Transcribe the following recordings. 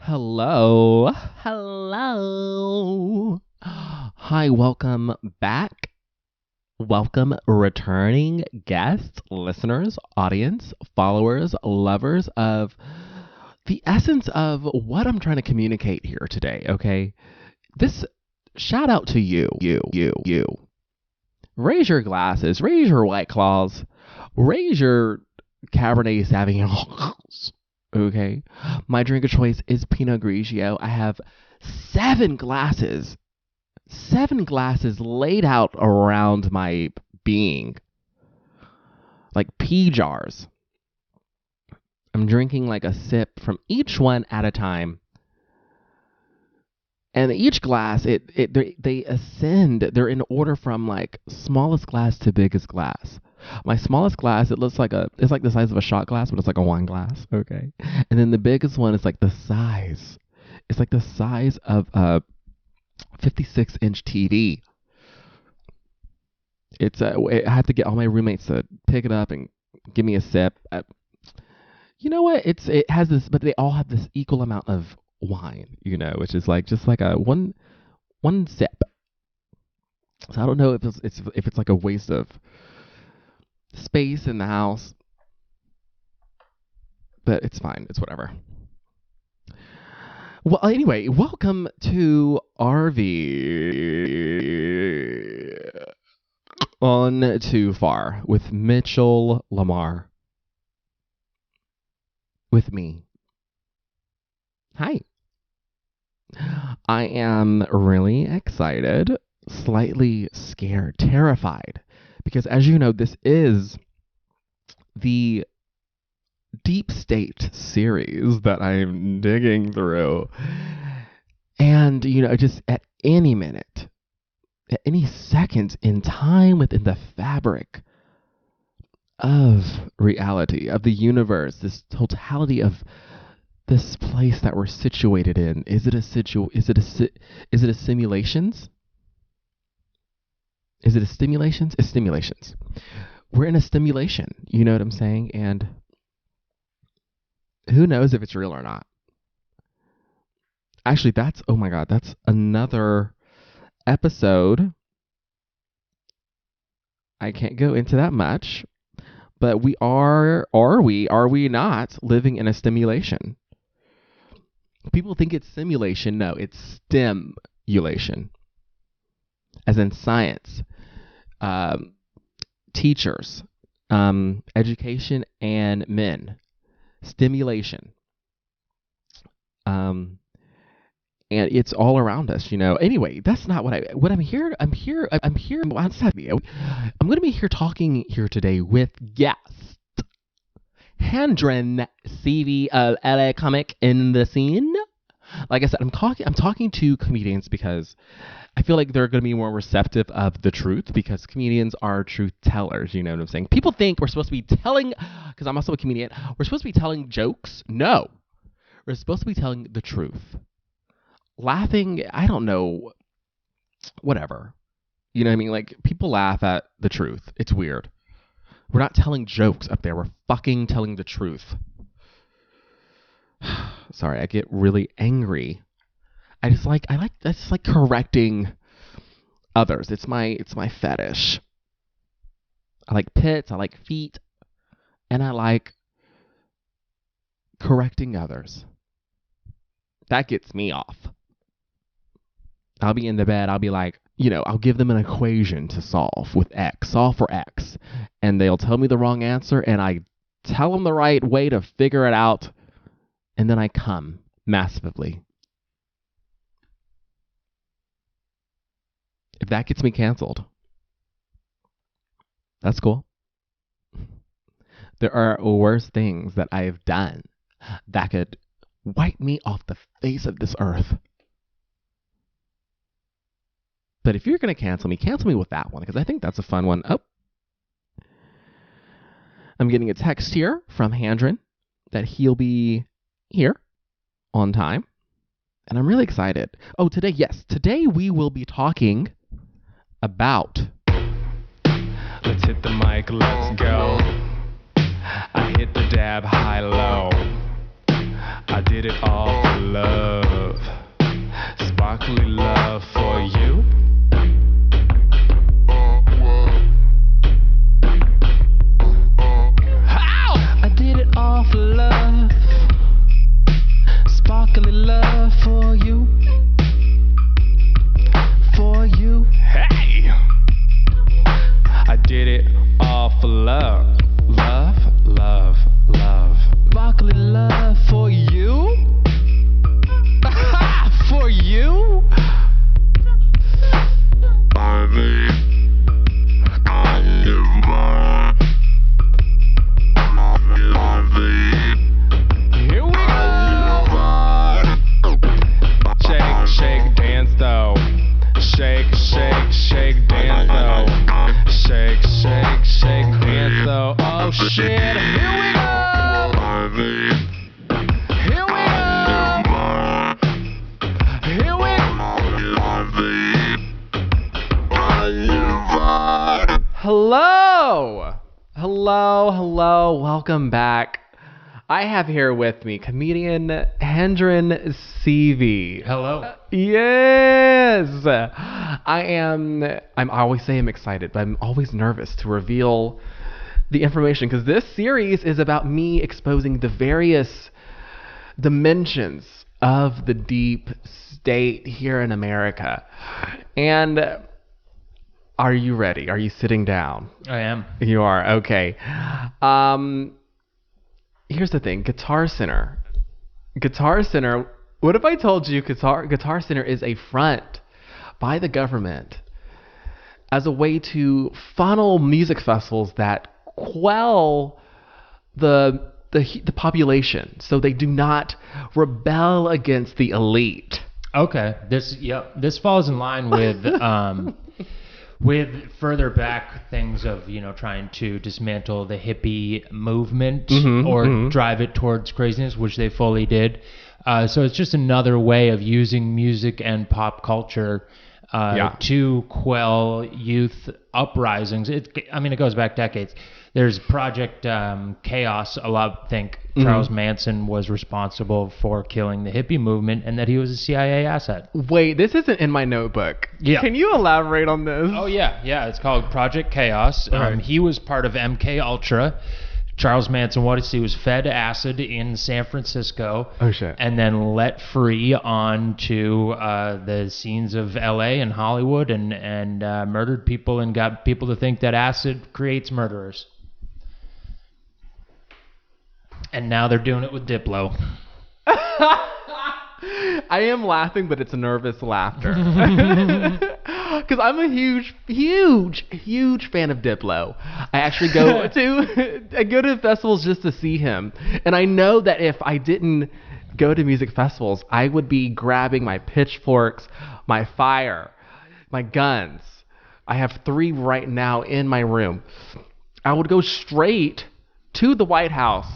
Hello. Hello. Hi, welcome back. Welcome, returning guests, listeners, audience, followers, lovers of the essence of what I'm trying to communicate here today, okay? This shout out to you. Raise your glasses, raise your White Claws, raise your Cabernet Sauvignons. Okay. My drink of choice is Pinot Grigio. I have 7 glasses laid out around my being, like pea jars. I'm drinking like a sip from each one at a time. And each glass, they ascend. They're in order from like smallest glass to biggest glass. My smallest glass, it's like the size of a shot glass, but it's like a wine glass. Okay. And then the biggest one is like the size. It's like the size of a 56-inch TV. I have to get all my roommates to pick it up and give me a sip. You know what? It has this, but they all have this equal amount of wine, which is like just like a one sip. So I don't know if it's like a waste of space in the house, but it's fine. It's whatever. Well, anyway, welcome to RV On Too Far with Mitchell Lamar. With me. Hi. I am really excited, slightly scared, terrified, because as you know, this is the Deep State series that I'm digging through. And, just at any minute, at any second in time within the fabric of reality, of the universe, this totality of this place that we're situated in, is it a simulations? Is it a stimulations? It's stimulations. We're in a stimulation, you know what I'm saying? And who knows if it's real or not? Actually, that's another episode. I can't go into that much, but are we not living in a stimulation? People think it's simulation. No, it's stimulation. As in science, teachers, education, and men. Stimulation. And it's all around us, Anyway, that's not what I'm here. I'm going to be here talking here today with guest Handren Seavey of LA Comic in the Scene. Like I said, I'm talking to comedians because I feel like they're going to be more receptive of the truth, because comedians are truth tellers, you know what I'm saying? People think we're supposed to be telling, because I'm also a comedian, we're supposed to be telling jokes. No. We're supposed to be telling the truth. Laughing, I don't know, whatever. You know what I mean? Like, people laugh at the truth. It's weird. We're not telling jokes up there. We're fucking telling the truth. Sorry, I get really angry. I just like correcting others. It's my fetish. I like pits, I like feet, and I like correcting others. That gets me off. I'll be in the bed, I'll be like, I'll give them an equation to solve with X, solve for X, and they'll tell me the wrong answer, and I tell them the right way to figure it out, and then I come massively. If that gets me canceled, that's cool. There are worse things that I have done that could wipe me off the face of this earth. But if you're going to cancel me with that one, because I think that's a fun one. Oh, I'm getting a text here from Handren that he'll be here on time. And I'm really excited. Oh, today we will be talking about... Let's hit the mic, let's go. I hit the dab high-low. I did it all for love. Sparkly love for you. How? I did it all for love. Sparkly love for you. For you. Hey! I did it all for love. Love, love, love. Sparkly love for you? For you? Here we go! Shake, shake, dance though. Shake, shake, shake, dance though. Shake, shake, shake, dance though. Oh shit, here we go! Here we go! Here we go! Hello! Hello, hello, welcome back. I have here with me comedian Handren Seavey. Hello. Yes! I always say I'm excited, but I'm always nervous to reveal the information because this series is about me exposing the various dimensions of the deep state here in America. And are you ready? Are you sitting down? I am. You are? Okay. Here's the thing. Guitar Center. What if I told you Guitar Center is a front by the government as a way to funnel music festivals that quell the population so they do not rebel against the elite? Okay. This falls in line with with further back things of, trying to dismantle the hippie movement drive it towards craziness, which they fully did. So it's just another way of using music and pop culture to quell youth uprisings. It goes back decades. There's Project Chaos. A lot think Charles Manson was responsible for killing the hippie movement and that he was a CIA asset. Wait, this isn't in my notebook. Yeah. Can you elaborate on this? Oh, yeah. It's called Project Chaos. Right. He was part of MK Ultra. Charles Manson, he was fed acid in San Francisco. Oh, shit. And then let free onto the scenes of LA and Hollywood and murdered people and got people to think that acid creates murderers. And now they're doing it with Diplo. I am laughing, but it's nervous laughter. Because I'm a huge fan of Diplo. I actually go to festivals just to see him. And I know that if I didn't go to music festivals, I would be grabbing my pitchforks, my fire, my guns. I have 3 right now in my room. I would go straight to the White House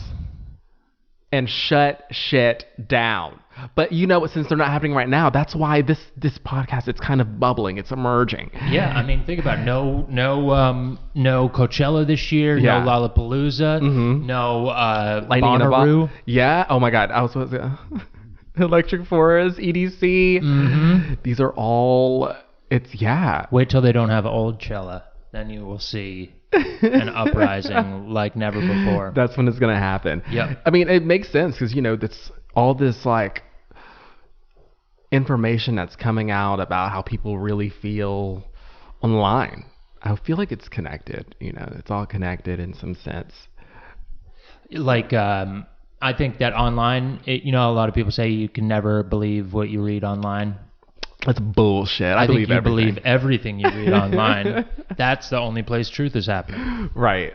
and shut shit down. But since they're not happening right now, that's why this podcast, it's kind of bubbling, it's emerging. Yeah, think about it. No Coachella this year, no Lollapalooza, no Bonnaroo. Yeah. Oh my God. I was supposed to Electric Forest, EDC. These are all. Wait till they don't have Old Cella, then you will see an uprising like never before. That's when it's gonna happen. Yeah. It makes sense because that's all this information that's coming out about how people really feel online. I feel like it's connected. It's all connected in some sense. I think that online, a lot of people say you can never believe what you read online. That's bullshit. I think you everything. believe everything you read online. That's the only place truth is happening. Right.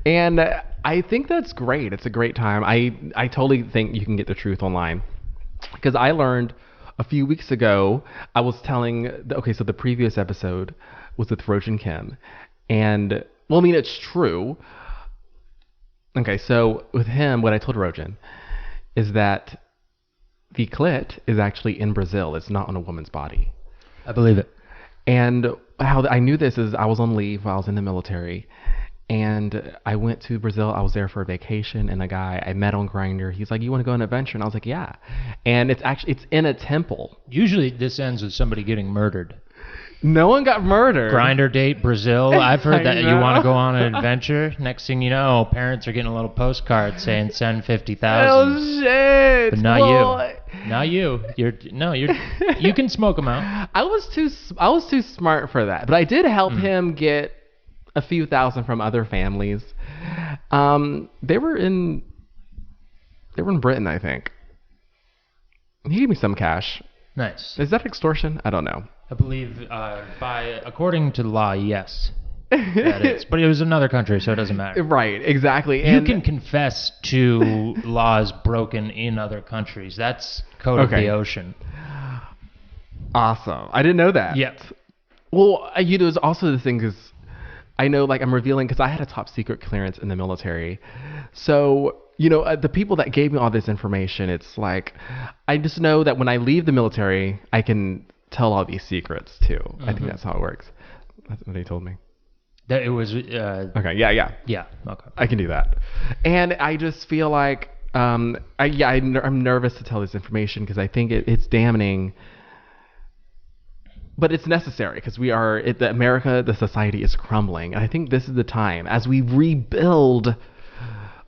And I think that's great. It's a great time. I totally think you can get the truth online. Because I learned a few weeks ago, I was telling, so the previous episode was with Rojan Kim. And, it's true. Okay, so with him, what I told Rojan is that the clit is actually in Brazil. It's not on a woman's body. I believe it. And how I knew this is I was on leave while I was in the military. And I went to Brazil. I was there for a vacation, and a guy I met on Grindr, he's like, "You want to go on an adventure?" And I was like, "Yeah." And it's in a temple. Usually this ends with somebody getting murdered. No one got murdered. Grinder date Brazil. I've heard that you know. want to go on an adventure. Next thing you know, parents are getting a little postcard saying send 50,000. Oh shit! But not you. Not you. You can smoke them out. I was too smart for that, but I did help him get a few thousand from other families. They were in Britain, I think. He gave me some cash. Nice. Is that extortion? I don't know. I believe according to the law, yes. That is. But it was another country, so it doesn't matter. Right, exactly. You can confess to laws broken in other countries. That's code of the ocean. Awesome. I didn't know that. Yep. Well, there's also the thing is, I know, like, I'm revealing because I had a top secret clearance in the military. So, the people that gave me all this information, it's like, I just know that when I leave the military, I can tell all these secrets too. I think that's how it works. That's what they told me. That it was. Okay. Yeah. Yeah. Okay. I can do that. And I just feel like, I'm nervous to tell this information because I think it's damning. But it's necessary because America, the society is crumbling. And I think this is the time as we rebuild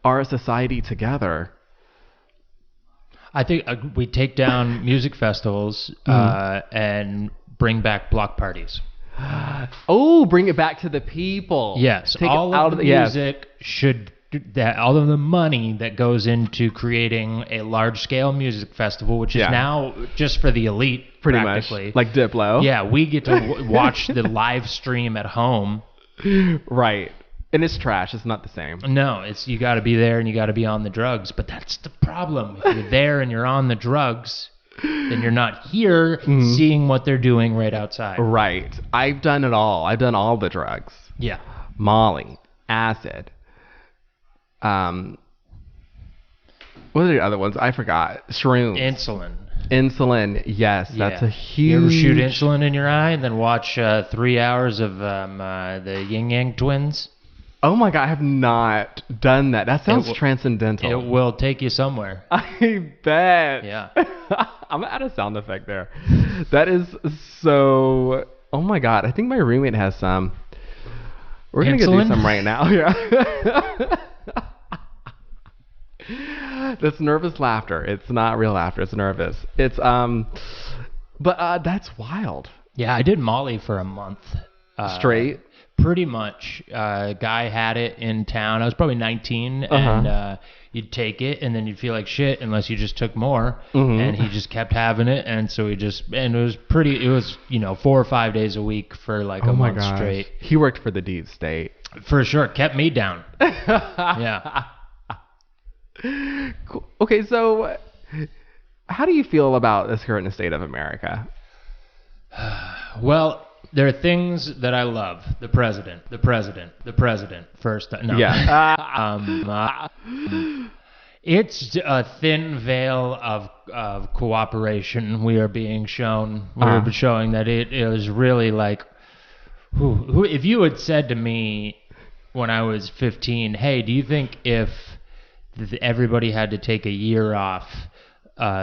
our society together. I think we take down music festivals and bring back block parties. Oh, bring it back to the people. Yes, Take all it out of the music should. All of the money that goes into creating a large-scale music festival, which is now just for the elite, pretty practically. Much like Diplo. Yeah, we get to watch the live stream at home. Right. And it's trash. It's not the same. No, you got to be there and you got to be on the drugs. But that's the problem. If you're there and you're on the drugs, then you're not here seeing what they're doing right outside. Right. I've done it all. I've done all the drugs. Yeah. Molly, acid. What are the other ones? I forgot. Shrooms. Insulin. Yes, that's a huge. You ever shoot insulin in your eye and then watch 3 hours of the Yin Yang Twins? Oh my God, I have not done that. That sounds transcendental. It will take you somewhere. I bet. Yeah. I'm gonna add a sound effect there. That is so. Oh my God, I think my roommate has some. We're gonna go do some right now. Yeah. That's nervous laughter. It's not real laughter. It's nervous. It's but that's wild. Yeah, I did Molly for a month. Straight? Pretty much. Guy had it in town. I was probably 19, and you'd take it, and then you'd feel like shit unless you just took more. And he just kept having it, and so it was 4 or 5 days a week for like a month straight. He worked for the deep state. For sure. Kept me down. Yeah. Cool. Okay, so how do you feel about this current state of America? Well, there are things that I love. The president. First, no. Yeah. It's a thin veil of cooperation we are being shown. We're showing that it is really like, if you had said to me when I was 15, hey, do you think if everybody had to take a year off,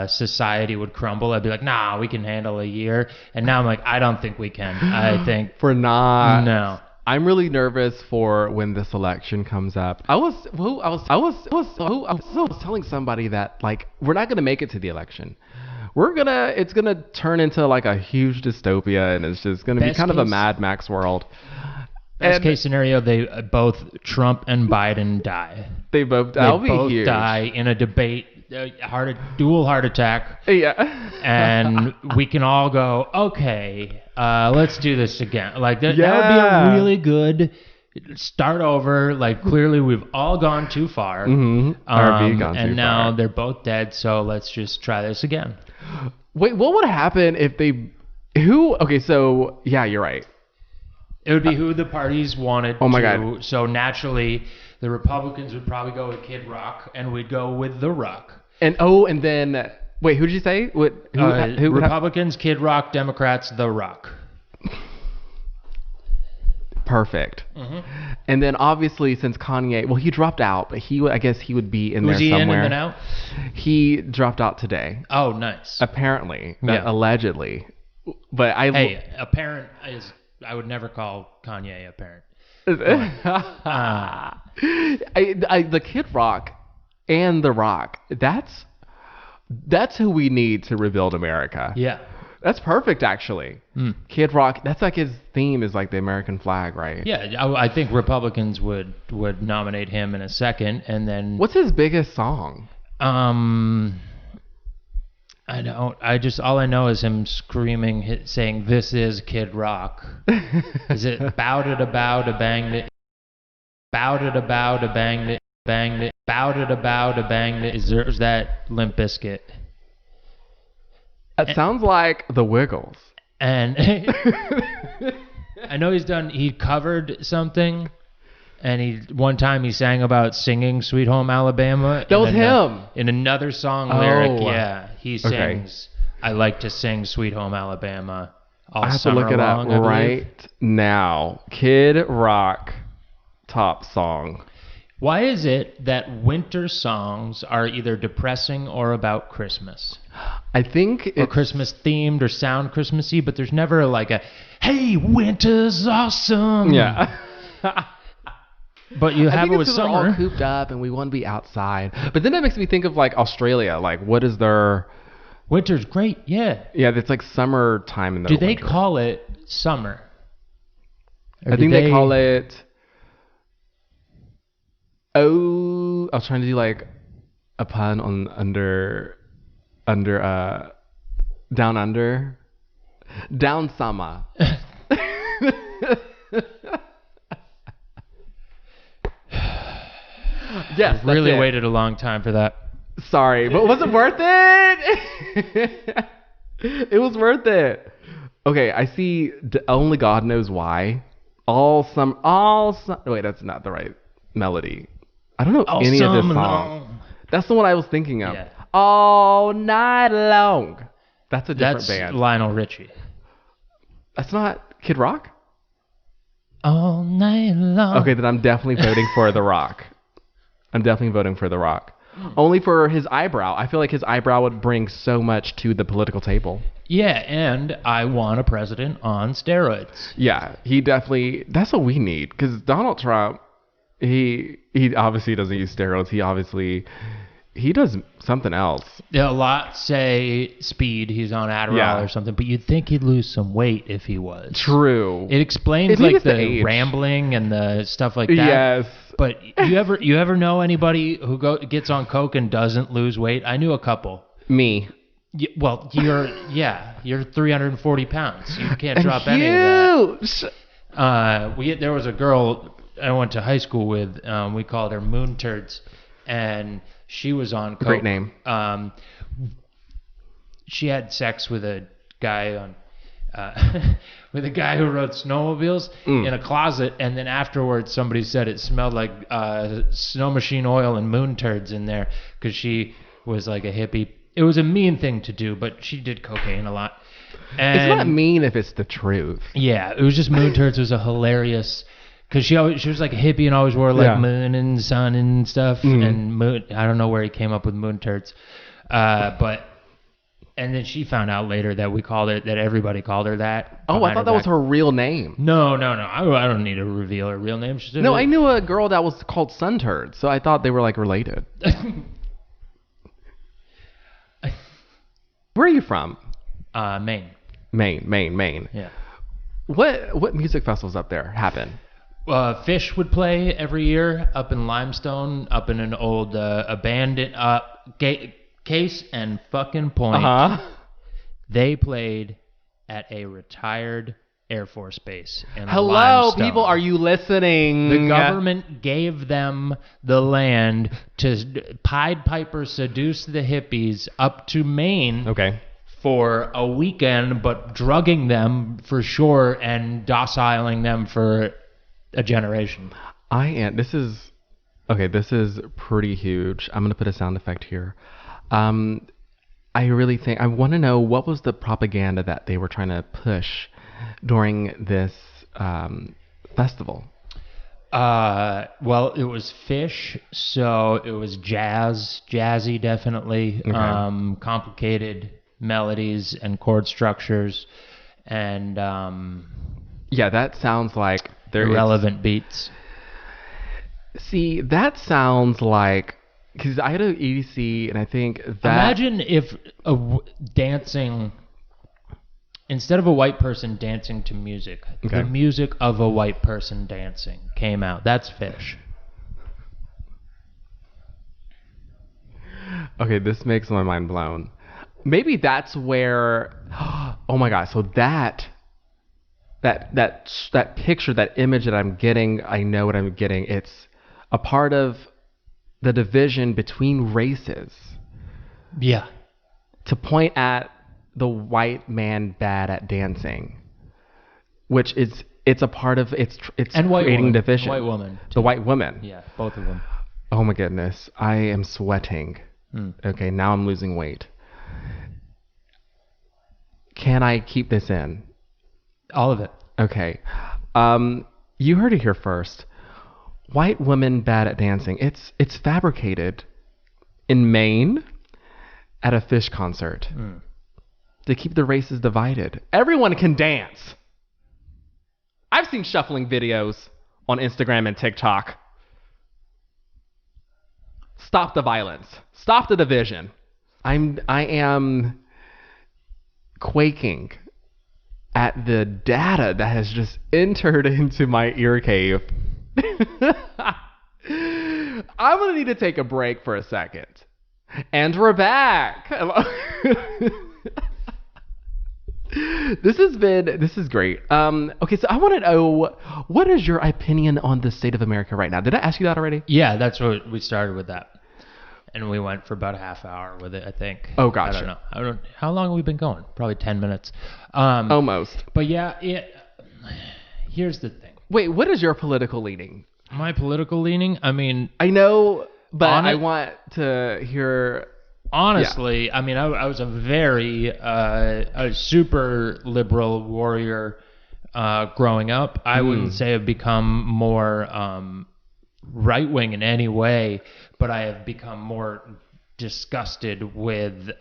society would crumble? I'd be like, nah, we can handle a year. And now I'm like, I don't think we can. I think we're not. No. I'm really nervous for when this election comes up. I was telling somebody that, like, we're not gonna make it to the election. It's gonna turn into like a huge dystopia, and it's just gonna be kind of a Mad Max world. Best case scenario, they both Trump and Biden die. They both huge. Die in a debate, dual heart attack. Yeah. And we can all go, okay, let's do this again. Like that would be a really good start over. Like, clearly we've all gone too far. And now they're both dead, so let's just try this again. Wait, what would happen if okay, so yeah, you're right. It would be who the parties wanted. Oh my God. So naturally, the Republicans would probably go with Kid Rock, and we'd go with The Rock. And then wait, who did you say? Who Republicans, Kid Rock, Democrats, The Rock. perfect. And then obviously since Kanye, well, he dropped out, but I guess he would be in Was there he somewhere. in and then out? He dropped out today. Oh, nice. Apparently, Yeah. Allegedly. But apparent is, I would never call Kanye apparent. The Kid Rock and The Rock, that's who we need to rebuild America. Yeah. That's perfect, actually. Kid Rock, that's like his theme is like the American flag, right? Yeah, I think Republicans would nominate him in a second, and then What's his biggest song? I don't. All I know is him screaming, saying, "This is Kid Rock." Is it bowed it about a banged it? Bowed it about a banged it? Banged it? Bowed it about a banged it? Is that Limp Bizkit? It sounds like The Wiggles. And I know he covered something, and one time he sang about singing "Sweet Home Alabama." That was him. In another song lyric, he sings, "I like to sing Sweet Home Alabama all I have to summer look it long." up right now. Kid Rock top song. Why is it that winter songs are either depressing or about Christmas? I think Or it's Christmas themed or sound Christmassy, but there's never like a, "Hey, winter's awesome." Yeah. But you have it with We're all summer. cooped up and we want to be outside. But then that makes me think of like Australia. Like, what is their? Winter's great, yeah. Yeah, it's like summertime in their Do they winter. call it summer? Or I do think they call it. Oh, I was trying to do like a pun on down under, down summer. Yes, Really that's it. waited a long time for that. Sorry, but was it worth it? It was worth it. Okay, I see. Only God knows why. Wait, that's not the right melody. I don't know any of this summer song. long. That's the one I was thinking of. Yeah. All night long. That's a different That's band. Lionel Richie. That's not Kid Rock? All night long. Okay, then I'm definitely voting for The Rock. I'm definitely voting for The Rock. Only for his eyebrow. I feel like his eyebrow would bring so much to the political table. Yeah, and I want a president on steroids. Yeah, he definitely. That's what we need. Because Donald Trump, he obviously doesn't use steroids. He does something else. Yeah, a lot say speed. He's on Adderall Yeah. or something, but you'd think he'd lose some weight if he was. True. It explains Maybe like it's the the age. rambling and the stuff like that. Yes. But you ever know anybody who gets on coke and doesn't lose weight? I knew a couple. Me. Well, you're 340 pounds. You can't drop Huge. any of that. There was a girl I went to high school with. We called her Moon Turds, and she was on coke. Great name. She had sex with a guy on. With a guy who rode snowmobiles in a closet, and then afterwards somebody said it smelled like snow machine oil and moon turds in there because she was like a hippie. It was a mean thing to do, but she did cocaine a lot. And It's not mean if it's the truth. yeah, it was just moon turds was a hilarious because she was like a hippie and always wore like Yeah. moon and sun and stuff and moon. I don't know where he came up with moon turds, but. And then she found out later that that everybody called her that. Oh, I thought that was her real name. No. I don't need to reveal her real name. No, I knew a girl that was called Sun Turd, so I thought they were like related. Where are you from? Maine. Maine. Yeah. What music festivals up there happen? Fish would play every year up in Limestone, up in an old abandoned Case and fucking Point. They played at a retired Air Force base in Hello, Limestone. people, are you listening? The government gave them the land to Pied Piper seduce the hippies up to Maine for a weekend, but drugging them for sure and dociling them for a generation. This is pretty huge. I'm going to put a sound effect here. I really think I want to know what was the propaganda that they were trying to push during this festival? Well, it was Fish, so it was jazzy, definitely. Okay. Complicated melodies and chord structures, and Yeah, that sounds like irrelevant beats. See, that sounds like because I had an EDC, and I think that Imagine if dancing, instead of a white person dancing to music, Okay. the music of a white person dancing came out. That's Fish. Okay, this makes my mind blown. Maybe that's where. Oh my god! So that picture, that image that I'm getting, I know what I'm getting. It's a part of the division between races Yeah. to point at the white man bad at dancing, which is it's a part of it's And white creating woman. division. White woman. The white woman. Yeah, both of them. Oh my goodness, I am sweating. Okay, now I'm losing weight. Can I keep this in? All of it. Okay. You heard it here first. White women bad at dancing. It's fabricated in Maine at a Fish concert to keep the races divided. Everyone can dance. I've seen shuffling videos on Instagram and TikTok. Stop the violence. Stop the division. I am quaking at the data that has just entered into my ear cave. I'm gonna need to take a break for a second. And we're back. This is great. Okay, so I want to know, what is your opinion on the state of America right now? Did I ask you that already? Yeah, that's what we started with that. And we went for about a half hour with it, I think. Oh, gotcha. I don't know. How long have we been going? Probably 10 minutes. Almost. But yeah, here's the thing. Wait, what is your political leaning? My political leaning, I mean, I know, but I want to hear. Honestly, I mean, I was a super liberal warrior growing up. I wouldn't say I've become more right wing in any way, but I have become more disgusted with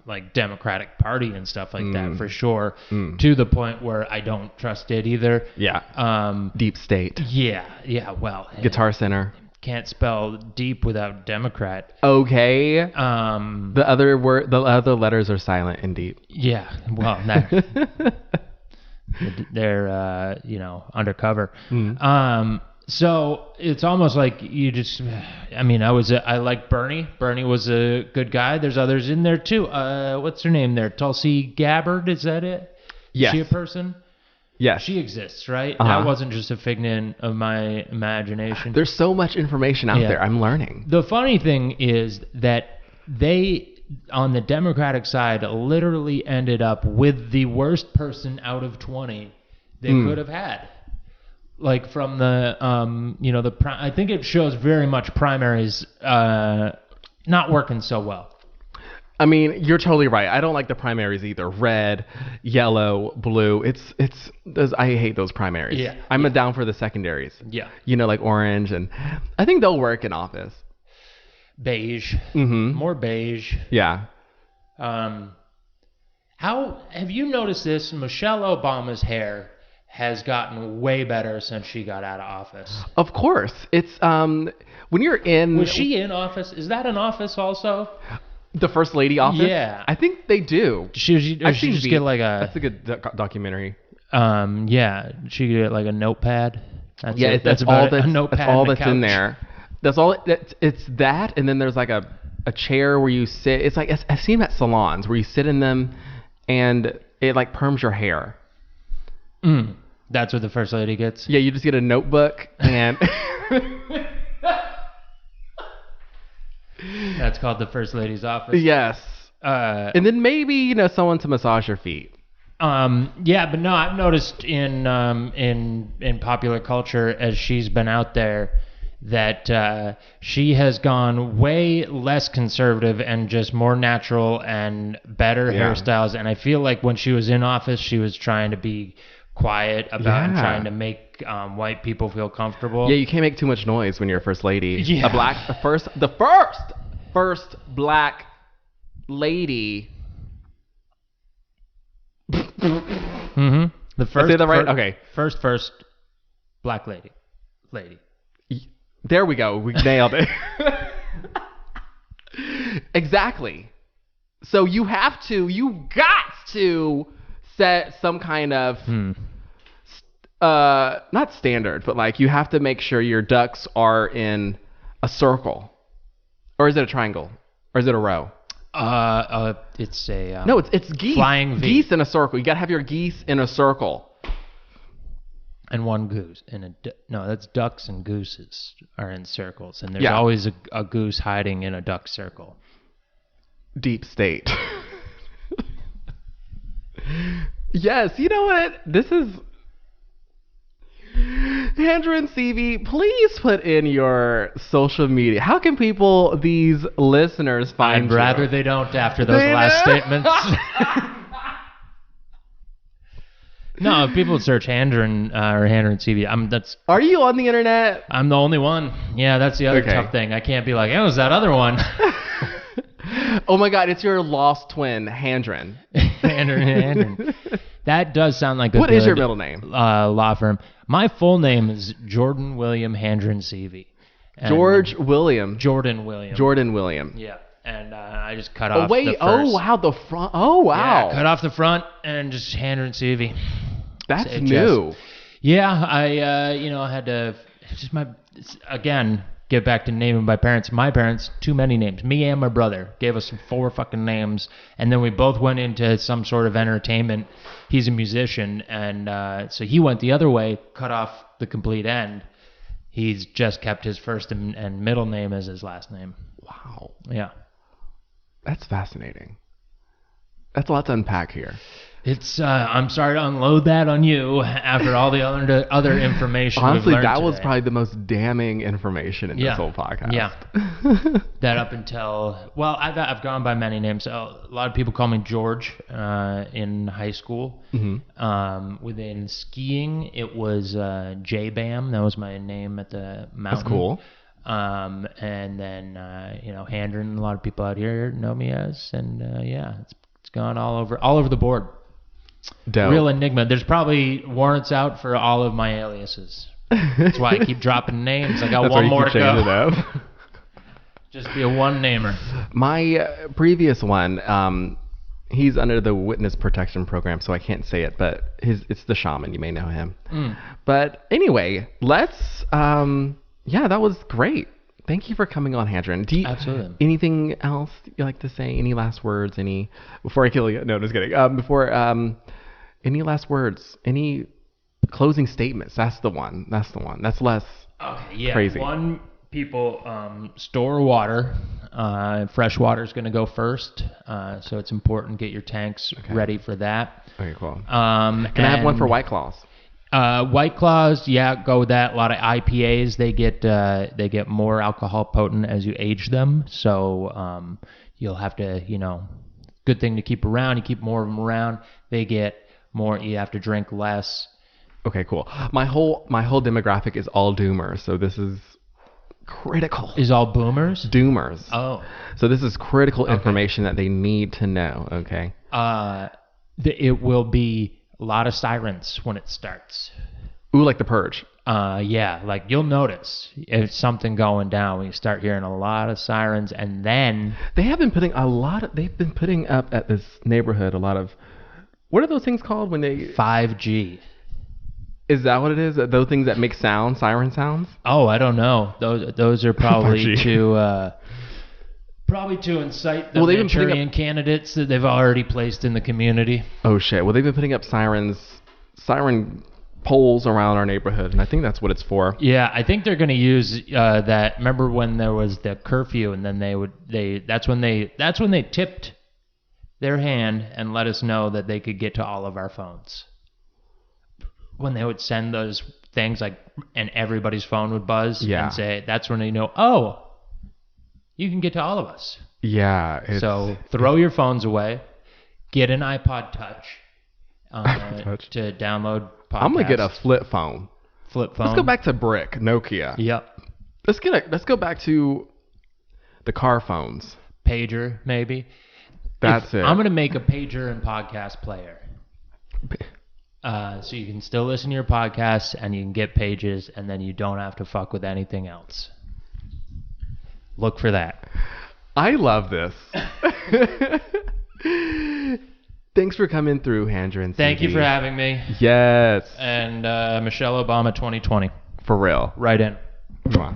like Democratic Party and stuff like that for sure. To the point where I don't trust it either. Yeah. Deep state. Yeah. Well, Guitar Center. Can't spell deep without Democrat. Okay. The other letters are silent in deep. Yeah. Well, they're undercover. So it's almost like you just. I mean, I like Bernie. Bernie was a good guy. There's others in there too. What's her name there? Tulsi Gabbard. Is that it? Yes. Is she a person? Yes. She exists, right? That wasn't just a figment of my imagination. There's so much information out there. I'm learning. The funny thing is that they, on the Democratic side, literally ended up with the worst person out of 20 they could have had. Like from the, I think it shows very much primaries not working so well. I mean, you're totally right. I don't like the primaries either. Red, yellow, blue. I hate those primaries. Yeah. I'm down for the secondaries. Yeah. Like orange, and I think they'll work in office. Beige. Mm-hmm. More beige. Yeah. How have you noticed this? Michelle Obama's hair has gotten way better since she got out of office. Of course. It's when you're in. Was she in office? Is that an office also? The First Lady office? Yeah. I think they do. She just get like a... That's a good documentary. Yeah. She get like a notepad. That's all that's in there. That's all. It's that, and then there's like a chair where you sit. It's like I've seen them at salons where you sit in them, and it like perms your hair. That's what the First Lady gets? Yeah, you just get a notebook and... That's called the First Lady's office. Yes. And then maybe, someone to massage your feet. Yeah, but no, I've noticed in popular culture as she's been out there that she has gone way less conservative and just more natural and better hairstyles. And I feel like when she was in office, she was trying to be quiet about and trying to make white people feel comfortable. Yeah, you can't make too much noise when you're a first lady. Yeah. The first black lady. Mm-hmm. The first. I say that right? Okay. First black lady. There we go. We nailed it. Exactly. So you got to set some kind of not standard, but like you have to make sure your ducks are in a circle, or is it a triangle, or is it a row? It's a No, it's geese. Flying V. Geese in a circle. You gotta have your geese in a circle. And one goose no, that's ducks and gooses are in circles, and there's always a goose hiding in a duck circle. Deep state. Yes, you know what? This is Handren Seavey. Please put in your social media. How can these listeners find I'd you? rather they don't after those last statements. No, if people search Handren or Handren Seavey, Are you on the internet? I'm the only one. Yeah, that's the other tough thing. I can't be like, oh, it was that other one. Oh my God, it's your lost twin, Handren. Handren. That does sound like a What good is your middle name? Law firm. My full name is Jordan William Handren Seavey. Jordan William. Yeah. And I just cut off the first. Oh, wow, the front. Oh, wow. Yeah, cut off the front and just Handren Seavey. That's new. Yeah, I had to get back to naming my parents. My parents, too many names. Me and my brother gave us 4 fucking names, and then we both went into some sort of entertainment. He's a musician, and so he went the other way, cut off the complete end. He's just kept his first and middle name as his last name. Wow. Yeah. That's fascinating. That's a lot to unpack here. It's I'm sorry to unload that on you after all the other information. Honestly, we've learned that was today. probably the most damning information in this whole podcast. Yeah. That up until I've gone by many names. A lot of people call me George in high school. Mm-hmm. Within skiing, it was J-Bam. That was my name at the mountain. That's cool. And then Handren. A lot of people out here know me as, and it's gone all over the board. Dope. Real enigma. There's probably warrants out for all of my aliases. That's why I keep dropping names. I got That's one why you more keep to changing go. it up. Just be a one-namer. My previous one, he's under the witness protection program, so I can't say it, but it's the shaman. You may know him. But anyway, let's. That was great. Thank you for coming on, Handren. Absolutely. Anything else you like to say? Any last words? Before I kill you? No, just kidding. Any last words? Any closing statements? That's the one. That's less crazy. People store water. Fresh water is going to go first, so it's important. Get your tanks ready for that. Okay, cool. Can I have one for White Claws? White Claws, go with that. A lot of IPAs, they get more alcohol potent as you age them. So you'll have to, good thing to keep around. You keep more of them around. They get more. You have to drink less. Okay, cool. My whole demographic is all doomers, so this is critical. Is all boomers? Doomers. Oh. So this is critical information that they need to know. Okay. It will be a lot of sirens when it starts. Ooh, like The Purge. Like you'll notice if something going down when you start hearing a lot of sirens, and then they've been putting up at this neighborhood a lot of, what are those things called when they 5G. Is that what it is? Those things that make siren sounds? Oh, I don't know. Those are probably to incite the Manchurian candidates that they've already placed in the community. Oh shit! Well, they've been putting up siren poles around our neighborhood, and I think that's what it's for. Yeah, I think they're going to use that. Remember when there was the curfew, and then that's when they tipped their hand and let us know that they could get to all of our phones. When they would send those things and everybody's phone would buzz and say, that's when they know, oh, you can get to all of us. Yeah. So throw your phones away, get an iPod Touch to download podcast. I'm gonna get a flip phone. Flip phone. Let's go back to brick Nokia. Yep. Let's go back to the car phones. Pager, maybe. That's it. I'm gonna make a pager and podcast player. So you can still listen to your podcasts and you can get pages, and then you don't have to fuck with anything else. Look for that. I love this. Thanks for coming through, Handren Seavey. Thank you for having me. Yes. And Michelle Obama 2020. For real. Right in. Mwah.